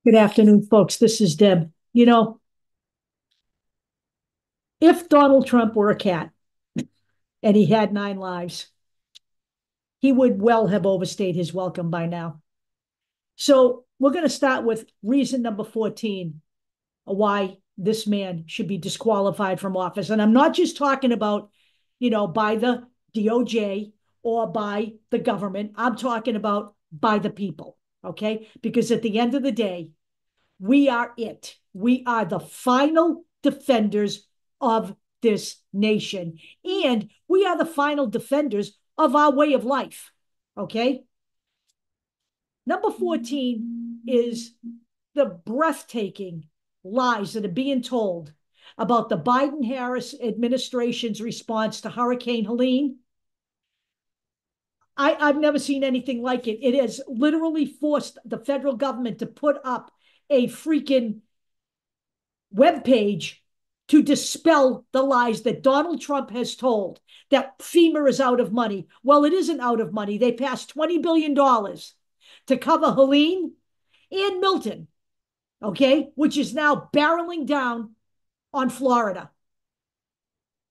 Good afternoon, folks. This is Deb. If Donald Trump were a cat and he had 9 lives, he would well have overstayed his welcome by now. So we're going to start with reason number 14, why this man should be disqualified from office. And I'm not just talking about, by the DOJ or by the government. I'm talking about by the people, okay? Because at the end of the day, we are it. We are the final defenders of this nation. And we are the final defenders of our way of life. Okay? Number 14 is the breathtaking lies that are being told about the Biden-Harris administration's response to Hurricane Helene. I've never seen anything like it. It has literally forced the federal government to put up a freaking webpage to dispel the lies that Donald Trump has told, that FEMA is out of money. Well, it isn't out of money. They passed $20 billion to cover Helene and Milton, okay, which is now barreling down on Florida,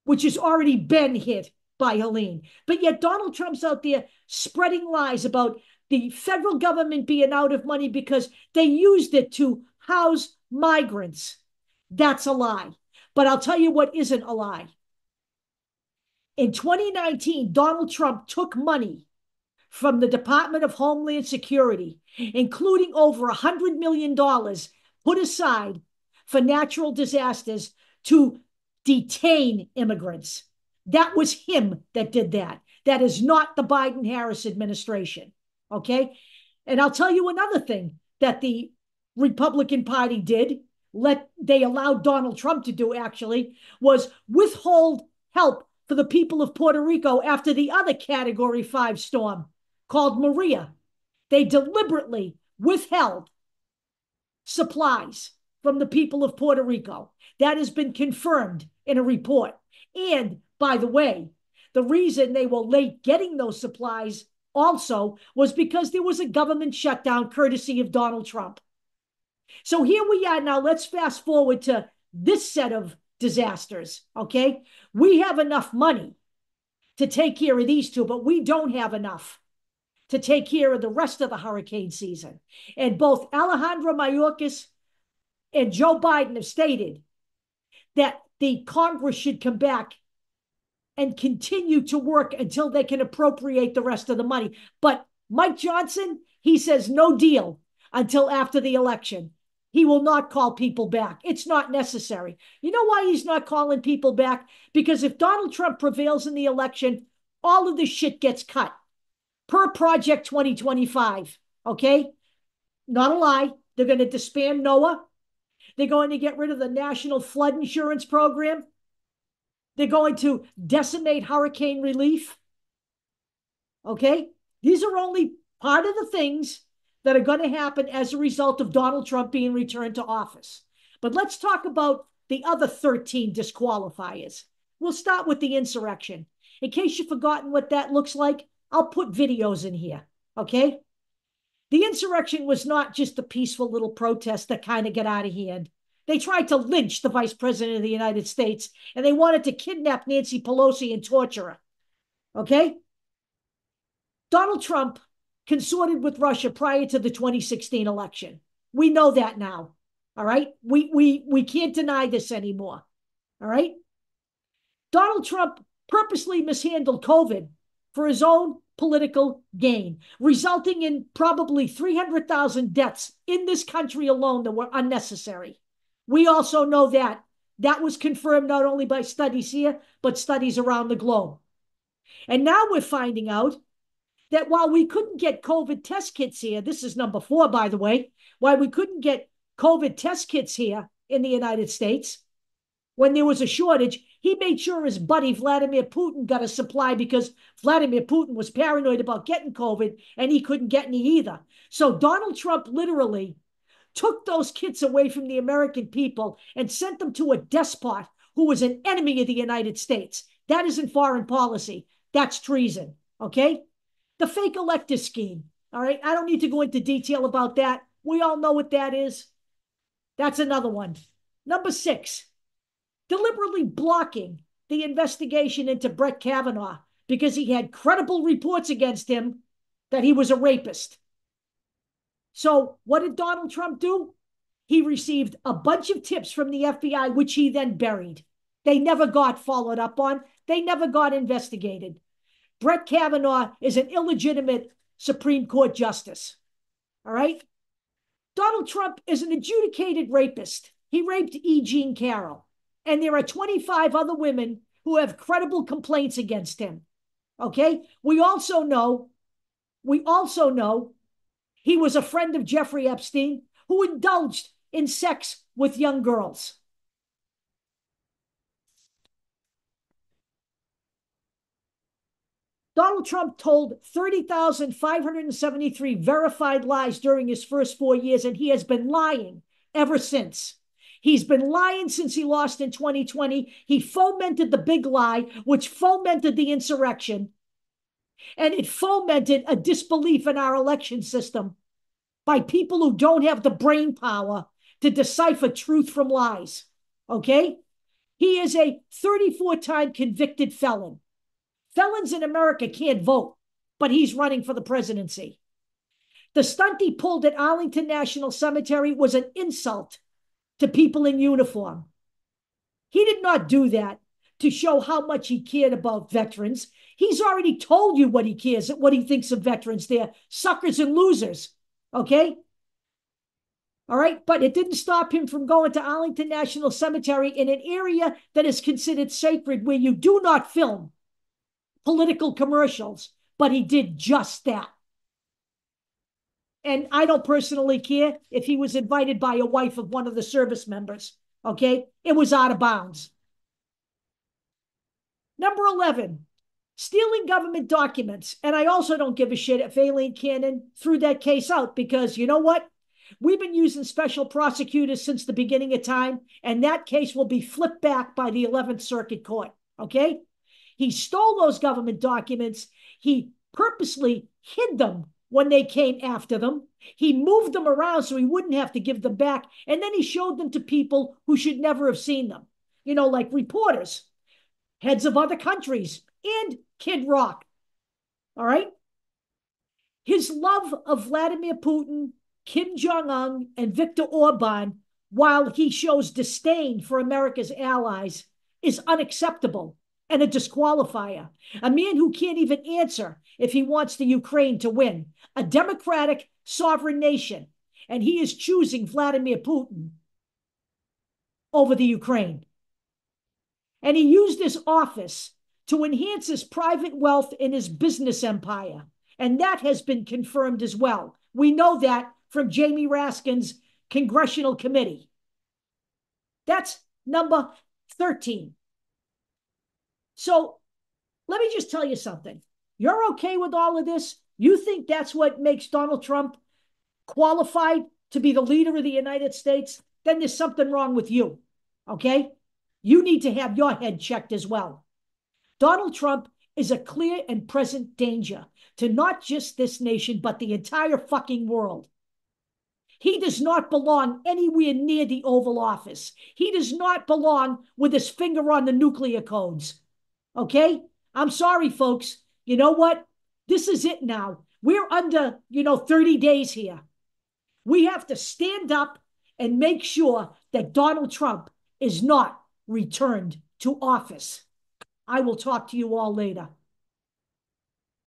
which has already been hit by Helene. But yet Donald Trump's out there spreading lies about the federal government being out of money because they used it to house migrants. That's a lie. But I'll tell you what isn't a lie. In 2019, Donald Trump took money from the Department of Homeland Security, including over $100 million put aside for natural disasters to detain immigrants. That was him that did that. That is not the Biden-Harris administration. Okay? And I'll tell you another thing that the Republican Party did, they allowed Donald Trump to do actually, was withhold help for the people of Puerto Rico after the other Category 5 storm called Maria. They deliberately withheld supplies from the people of Puerto Rico. That has been confirmed in a report. And by the way, the reason they were late getting those supplies also was because there was a government shutdown courtesy of Donald Trump. So here we are now. Let's fast forward to this set of disasters, okay? We have enough money to take care of these two, but we don't have enough to take care of the rest of the hurricane season. And both Alejandro Mayorkas and Joe Biden have stated that the Congress should come back and continue to work until they can appropriate the rest of the money. But Mike Johnson, he says no deal until after the election. He will not call people back. It's not necessary. You know why he's not calling people back? Because if Donald Trump prevails in the election, all of this shit gets cut per Project 2025, okay? Not a lie. They're going to disband NOAA. They're going to get rid of the National Flood Insurance Program. They're going to decimate hurricane relief. Okay? These are only part of the things that are going to happen as a result of Donald Trump being returned to office. But let's talk about the other 13 disqualifiers. We'll start with the insurrection. In case you've forgotten what that looks like, I'll put videos in here, okay? The insurrection was not just a peaceful little protest that kind of got out of hand. They tried to lynch the vice president of the United States, and they wanted to kidnap Nancy Pelosi and torture her, okay? Donald Trump consorted with Russia prior to the 2016 election. We know that now, all right? We can't deny this anymore, all right? Donald Trump purposely mishandled COVID for his own political gain, resulting in probably 300,000 deaths in this country alone that were unnecessary. We also know that. That was confirmed not only by studies here, but studies around the globe. And now we're finding out that while we couldn't get COVID test kits here, this is number 4, by the way, why we couldn't get COVID test kits here in the United States when there was a shortage, he made sure his buddy Vladimir Putin got a supply because Vladimir Putin was paranoid about getting COVID and he couldn't get any either. So Donald Trump literally took those kits away from the American people and sent them to a despot who was an enemy of the United States. That isn't foreign policy. That's treason, okay? The fake elector scheme, all right? I don't need to go into detail about that. We all know what that is. That's another one. Number 6, deliberately blocking the investigation into Brett Kavanaugh because he had credible reports against him that he was a rapist. So what did Donald Trump do? He received a bunch of tips from the FBI, which he then buried. They never got followed up on. They never got investigated. Brett Kavanaugh is an illegitimate Supreme Court justice. All right? Donald Trump is an adjudicated rapist. He raped E. Jean Carroll. And there are 25 other women who have credible complaints against him. Okay? We also know he was a friend of Jeffrey Epstein who indulged in sex with young girls. Donald Trump told 30,573 verified lies during his first 4 years, and he has been lying ever since. He's been lying since he lost in 2020. He fomented the big lie, which fomented the insurrection, and it fomented a disbelief in our election system by people who don't have the brain power to decipher truth from lies. Okay? He is a 34-time convicted felon. Felons in America can't vote, but he's running for the presidency. The stunt he pulled at Arlington National Cemetery was an insult to people in uniform. He did not do that to show how much he cared about veterans. He's already told you what he cares, what he thinks of veterans. They're suckers and losers, okay? All right, but it didn't stop him from going to Arlington National Cemetery in an area that is considered sacred where you do not film political commercials, but he did just that. And I don't personally care if he was invited by a wife of one of the service members, okay? It was out of bounds. Number 11, stealing government documents. And I also don't give a shit if Aileen Cannon threw that case out because you know what? We've been using special prosecutors since the beginning of time, and that case will be flipped back by the 11th Circuit Court, okay? He stole those government documents. He purposely hid them when they came after them. He moved them around so he wouldn't have to give them back. And then he showed them to people who should never have seen them, you know, like reporters, heads of other countries, and Kid Rock. All right? His love of Vladimir Putin, Kim Jong-un, and Viktor Orban, while he shows disdain for America's allies, is unacceptable and a disqualifier. A man who can't even answer if he wants the Ukraine to win. A democratic sovereign nation. And he is choosing Vladimir Putin over the Ukraine. And he used his office to enhance his private wealth in his business empire. And that has been confirmed as well. We know that from Jamie Raskin's congressional committee. That's number 13. So let me just tell you something. You're okay with all of this? You think that's what makes Donald Trump qualified to be the leader of the United States? Then there's something wrong with you, okay? You need to have your head checked as well. Donald Trump is a clear and present danger to not just this nation, but the entire fucking world. He does not belong anywhere near the Oval Office. He does not belong with his finger on the nuclear codes. Okay? I'm sorry, folks. You know what? This is it now. We're under, 30 days here. We have to stand up and make sure that Donald Trump is not returned to office. I will talk to you all later.